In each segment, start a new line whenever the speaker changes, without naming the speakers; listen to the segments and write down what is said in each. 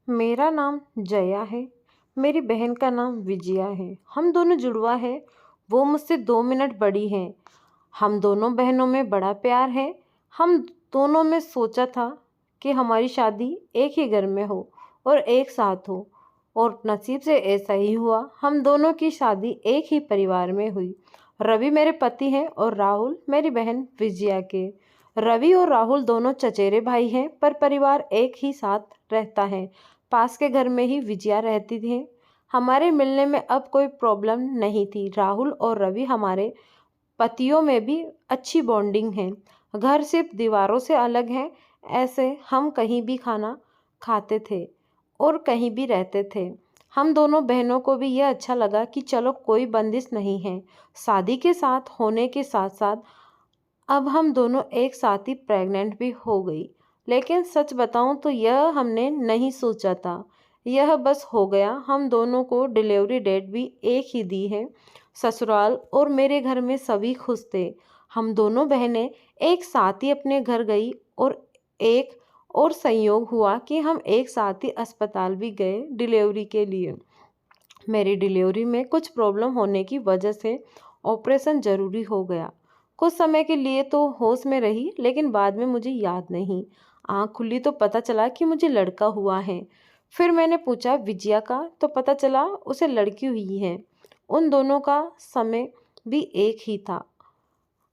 मेरा नाम जया है। मेरी बहन का नाम विजया है। हम दोनों जुड़वा है। वो मुझसे 2 मिनट बड़ी हैं। हम दोनों बहनों में बड़ा प्यार है। हम दोनों में सोचा था कि हमारी शादी एक ही घर में हो और एक साथ हो, और नसीब से ऐसा ही हुआ। हम दोनों की शादी एक ही परिवार में हुई। रवि मेरे पति हैं और राहुल मेरी बहन विजया के। रवि और राहुल दोनों चचेरे भाई हैं, पर परिवार एक ही साथ रहता है। पास के घर में ही विजया रहती थी। हमारे मिलने में अब कोई प्रॉब्लम नहीं थी। राहुल और रवि हमारे पतियों में भी अच्छी बॉन्डिंग है। घर सिर्फ दीवारों से अलग है। ऐसे हम कहीं भी खाना खाते थे और कहीं भी रहते थे। हम दोनों बहनों को भी यह अच्छा लगा कि चलो कोई बंदिश नहीं है। शादी के साथ होने के साथ साथ अब हम दोनों एक साथ ही प्रेग्नेंट भी हो गई। लेकिन सच बताऊं तो यह हमने नहीं सोचा था। यह बस हो गया। हम दोनों को डिलीवरी डेट भी एक ही दी है। ससुराल और मेरे घर में सभी खुश थे। हम दोनों बहनें एक साथ ही अपने घर गई, और एक और संयोग हुआ कि हम एक साथ ही अस्पताल भी गए डिलीवरी के लिए। मेरी डिलीवरी में कुछ प्रॉब्लम होने की वजह से ऑपरेशन ज़रूरी हो गया। कुछ समय के लिए तो होश में रही, लेकिन बाद में मुझे याद नहीं। आँख खुली तो पता चला कि मुझे लड़का हुआ है। फिर मैंने पूछा विजया का, तो पता चला उसे लड़की हुई है। उन दोनों का समय भी एक ही था।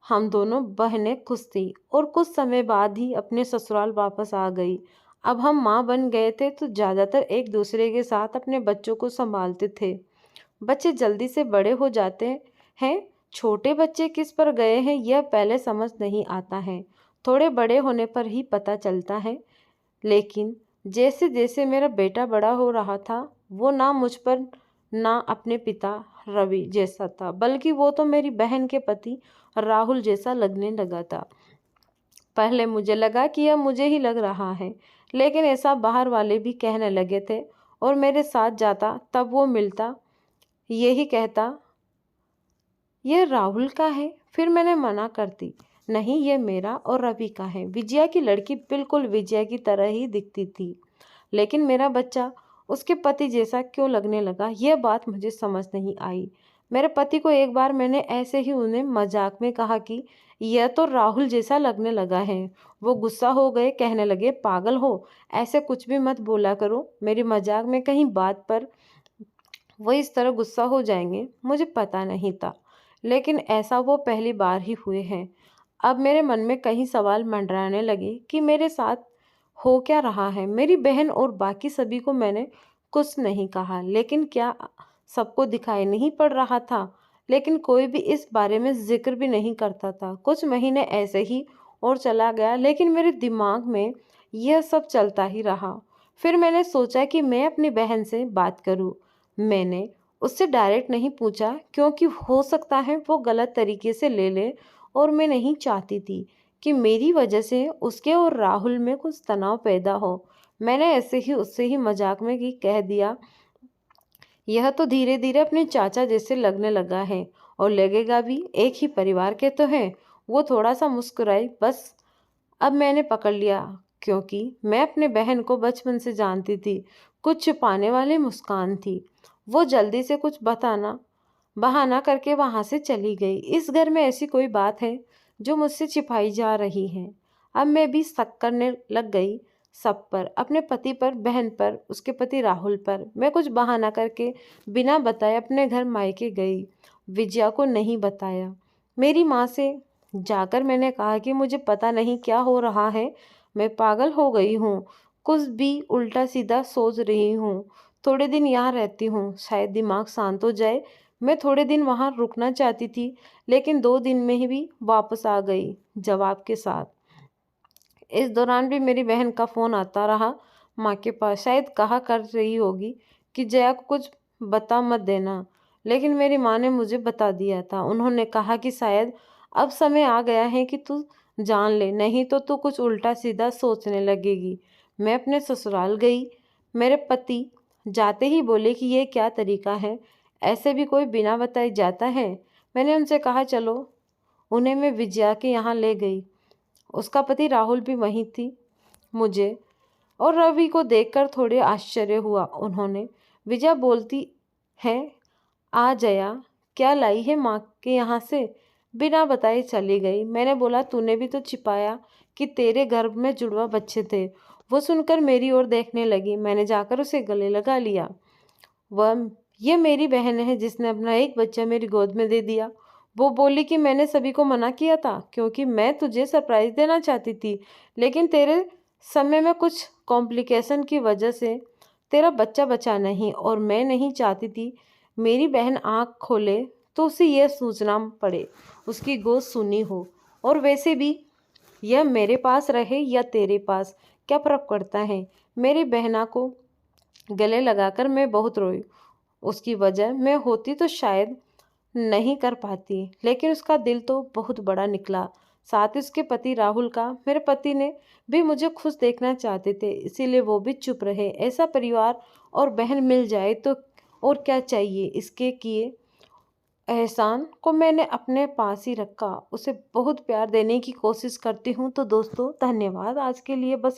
हम दोनों बहनें खुश थी और कुछ समय बाद ही अपने ससुराल वापस आ गई। अब हम माँ बन गए थे तो ज़्यादातर एक दूसरे के साथ अपने बच्चों को संभालते थे। बच्चे जल्दी से बड़े हो जाते हैं। छोटे बच्चे किस पर गए हैं यह पहले समझ नहीं आता है। थोड़े बड़े होने पर ही पता चलता है। लेकिन जैसे जैसे मेरा बेटा बड़ा हो रहा था, वो ना मुझ पर ना अपने पिता रवि जैसा था, बल्कि वो तो मेरी बहन के पति राहुल जैसा लगने लगा था। पहले मुझे लगा कि यह मुझे ही लग रहा है, लेकिन ऐसा बाहर वाले भी कहने लगे थे। और मेरे साथ जाता तब वो मिलता, यही कहता यह राहुल का है। फिर मैंने मना करती, नहीं ये मेरा और रवि का है। विजया की लड़की बिल्कुल विजया की तरह ही दिखती थी, लेकिन मेरा बच्चा उसके पति जैसा क्यों लगने लगा, यह बात मुझे समझ नहीं आई। मेरे पति को एक बार मैंने ऐसे ही उन्हें मजाक में कहा कि यह तो राहुल जैसा लगने लगा है। वो गुस्सा हो गए, कहने लगे पागल हो, ऐसे कुछ भी मत बोला करो। मेरी मजाक में कहीं बात पर वो इस तरह गुस्सा हो जाएंगे, मुझे पता नहीं था। लेकिन ऐसा वो पहली बार ही हुए हैं। अब मेरे मन में कई सवाल मंडराने लगे कि मेरे साथ हो क्या रहा है। मेरी बहन और बाकी सभी को मैंने कुछ नहीं कहा, लेकिन क्या सबको दिखाई नहीं पड़ रहा था। लेकिन कोई भी इस बारे में जिक्र भी नहीं करता था। कुछ महीने ऐसे ही और चला गया, लेकिन मेरे दिमाग में यह सब चलता ही रहा। फिर मैंने सोचा कि मैं अपनी बहन से बात करूं। मैंने उससे डायरेक्ट नहीं पूछा, क्योंकि हो सकता है वो गलत तरीके से ले ले, और मैं नहीं चाहती थी कि मेरी वजह से उसके और राहुल में कुछ तनाव पैदा हो। मैंने ऐसे ही उससे ही मजाक में ही कह दिया, यह तो धीरे धीरे अपने चाचा जैसे लगने लगा है, और लगेगा भी, एक ही परिवार के तो हैं। वो थोड़ा सा मुस्कुराई, बस। अब मैंने पकड़ लिया, क्योंकि मैं अपने बहन को बचपन से जानती थी। कुछ छुपाने वाली मुस्कान थी। वो जल्दी से कुछ बताना बहाना करके वहां से चली गई। इस घर में ऐसी कोई बात है जो मुझसे छिपाई जा रही है। अब मैं भी शक करने लग गई सब पर, अपने पति पर, बहन पर, उसके पति राहुल पर। मैं कुछ बहाना करके बिना बताए अपने घर मायके गई। विजया को नहीं बताया। मेरी माँ से जाकर मैंने कहा कि मुझे पता नहीं क्या हो रहा है, मैं पागल हो गई हूँ, कुछ भी उल्टा सीधा सोच रही हूँ। थोड़े दिन यहाँ रहती हूँ, शायद दिमाग शांत हो जाए। मैं थोड़े दिन वहाँ रुकना चाहती थी, लेकिन 2 दिन में ही भी वापस आ गई जवाब के साथ। इस दौरान भी मेरी बहन का फ़ोन आता रहा माँ के पास। शायद कहा कर रही होगी कि जया को कुछ बता मत देना, लेकिन मेरी माँ ने मुझे बता दिया था। उन्होंने कहा कि शायद अब समय आ गया है कि तू जान ले, नहीं तो तू कुछ उल्टा सीधा सोचने लगेगी। मैं अपने ससुराल गई। मेरे पति जाते ही बोले कि ये क्या तरीका है, ऐसे भी कोई बिना बताए जाता है। मैंने उनसे कहा चलो। उन्हें मैं विजया के यहाँ ले गई। उसका पति राहुल भी वहीं थी। मुझे और रवि को देखकर थोड़े आश्चर्य हुआ उन्होंने। विजया बोलती है, आ जया, क्या लाई है माँ के यहाँ से? बिना बताए चली गई। मैंने बोला, तूने भी तो छिपाया कि तेरे गर्भ में जुड़वा बच्चे थे। वो सुनकर मेरी ओर देखने लगी। मैंने जाकर उसे गले लगा लिया। ये मेरी बहन है जिसने अपना एक बच्चा मेरी गोद में दे दिया। वो बोली कि मैंने सभी को मना किया था क्योंकि मैं तुझे सरप्राइज देना चाहती थी, लेकिन तेरे समय में कुछ कॉम्प्लिकेशन की वजह से तेरा बच्चा बचा नहीं, और मैं नहीं चाहती थी मेरी बहन आँख खोले तो उसे यह सोचना पड़े उसकी गोद सुनी हो। और वैसे भी यह मेरे पास रहे या तेरे पास, क्या फर्क पड़ता है? मेरी बहना को गले लगाकर मैं बहुत रोई। उसकी वजह मैं होती तो शायद नहीं कर पाती, लेकिन उसका दिल तो बहुत बड़ा निकला। साथ ही उसके पति राहुल का। मेरे पति ने भी मुझे खुश देखना चाहते थे, इसीलिए वो भी चुप रहे। ऐसा परिवार और बहन मिल जाए तो और क्या चाहिए। इसके किए एहसान को मैंने अपने पास ही रखा, उसे बहुत प्यार देने की कोशिश करती हूँ। तो दोस्तों, धन्यवाद। आज के लिए बस